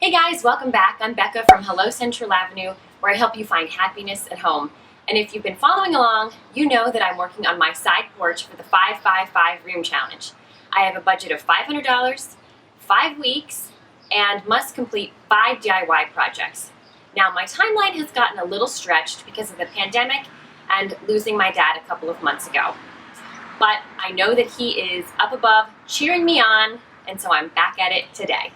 Hey guys, welcome back. I'm Becca from Hello Central Avenue, where I help you find happiness at home. And if you've been following along, you know that I'm working on my side porch for the 5-5-5 Room Challenge. I have a budget of $500, 5 weeks, and must complete 5 DIY projects. Now, my timeline has gotten a little stretched because of the pandemic and losing my dad a couple of months ago. But I know that he is up above cheering me on, and so I'm back at it today.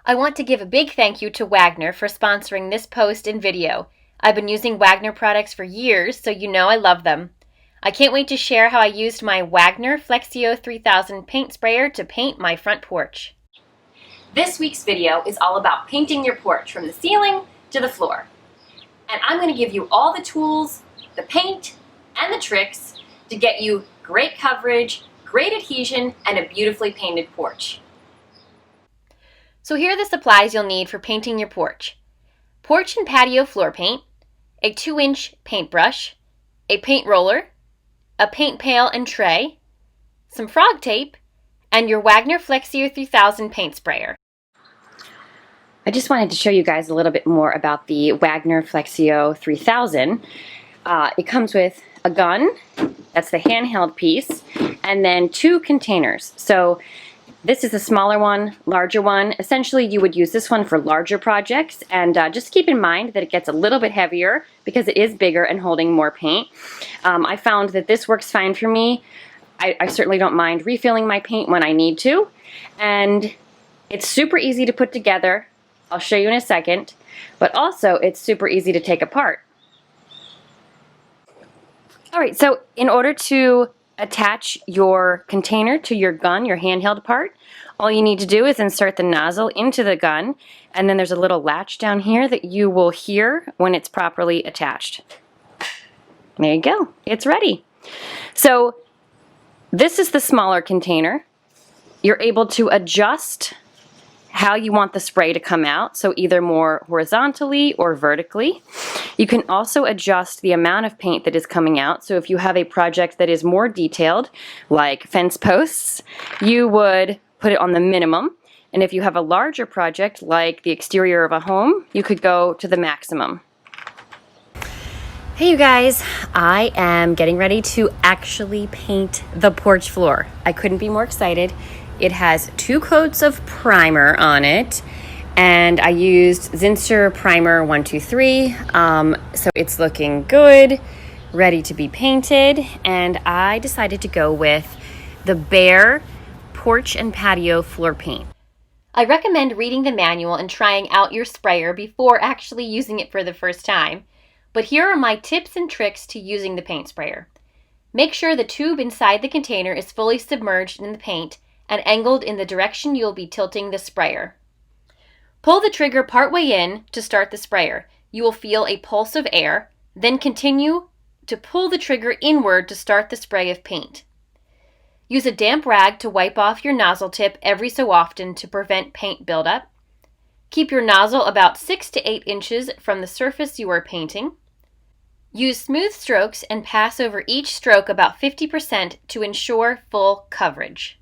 I want to give a big thank you to Wagner for sponsoring this post and video. I've been using Wagner products for years, so you know I love them. I can't wait to share how I used my Wagner Flexio 3000 paint sprayer to paint my front porch. This week's video is all about painting your porch from the ceiling to the floor. And I'm going to give you all the tools, the paint, and the tricks to get you great coverage, great adhesion, and a beautifully painted porch. So here are the supplies you'll need for painting your porch. Porch and patio floor paint, a 2-inch paintbrush, a paint roller, a paint pail and tray, some frog tape, and your Wagner Flexio 3000 paint sprayer. I just wanted to show you guys a little bit more about the Wagner Flexio 3000. It comes with a gun, that's the handheld piece, and then 2 containers. So this is a smaller one, larger one. Essentially, you would use this one for larger projects, and just keep in mind that it gets a little bit heavier because it is bigger and holding more paint. I found that this works fine for me. I certainly don't mind refilling my paint when I need to, and it's super easy to put together. I'll show you in a second, but also it's super easy to take apart. All right, so in order to attach your container to your gun, your handheld part, all you need to do is insert the nozzle into the gun, and then there's a little latch down here that you will hear when it's properly attached. There you go, it's ready. So this is the smaller container. You're able to adjust how you want the spray to come out, so either more horizontally or vertically. You can also adjust the amount of paint that is coming out, so if you have a project that is more detailed, like fence posts, you would put it on the minimum, and if you have a larger project, like the exterior of a home, you could go to the maximum. Hey you guys, I am getting ready to actually paint the porch floor. I couldn't be more excited. It has 2 coats of primer on it, and I used Zinsser Primer 123, so it's looking good, ready to be painted, and I decided to go with the Behr Porch and Patio Floor Paint. I recommend reading the manual and trying out your sprayer before actually using it for the first time, but here are my tips and tricks to using the paint sprayer. Make sure the tube inside the container is fully submerged in the paint and angled in the direction you'll be tilting the sprayer. Pull the trigger partway in to start the sprayer. You will feel a pulse of air, then continue to pull the trigger inward to start the spray of paint. Use a damp rag to wipe off your nozzle tip every so often to prevent paint buildup. Keep your nozzle about 6 to 8 inches from the surface you are painting. Use smooth strokes and pass over each stroke about 50% to ensure full coverage.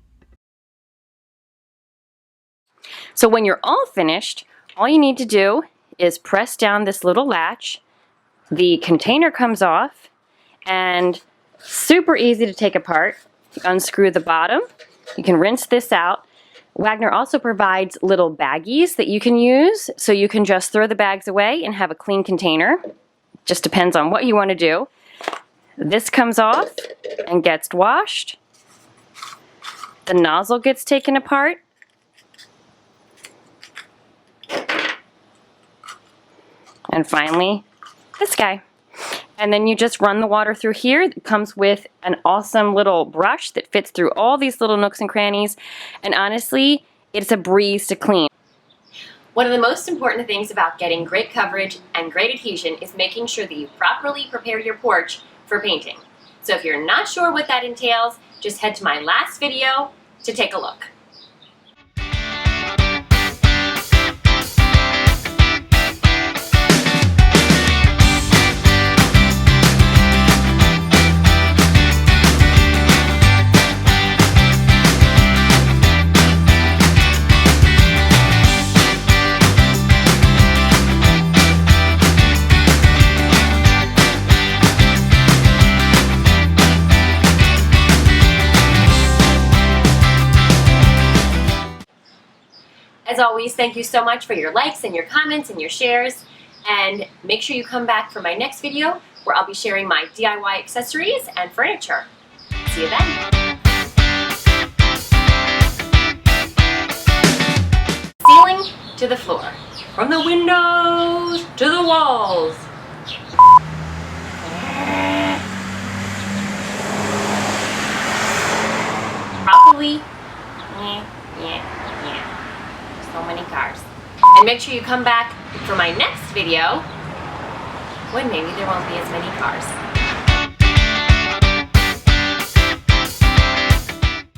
So when you're all finished, all you need to do is press down this little latch. The container comes off, and super easy to take apart. You unscrew the bottom. You can rinse this out. Wagner also provides little baggies that you can use, so you can just throw the bags away and have a clean container. Just depends on what you want to do. This comes off and gets washed. The nozzle gets taken apart. And finally, this guy. And then you just run the water through here. It comes with an awesome little brush that fits through all these little nooks and crannies. And honestly, it's a breeze to clean. One of the most important things about getting great coverage and great adhesion is making sure that you properly prepare your porch for painting. So if you're not sure what that entails, just head to my last video to take a look. As always, thank you so much for your likes and your comments and your shares. And make sure you come back for my next video where I'll be sharing my DIY accessories and furniture. See you then. Ceiling to the floor. From the windows to the walls. Probably. Yeah. So many cars. And make sure you come back for my next video when maybe there won't be as many cars.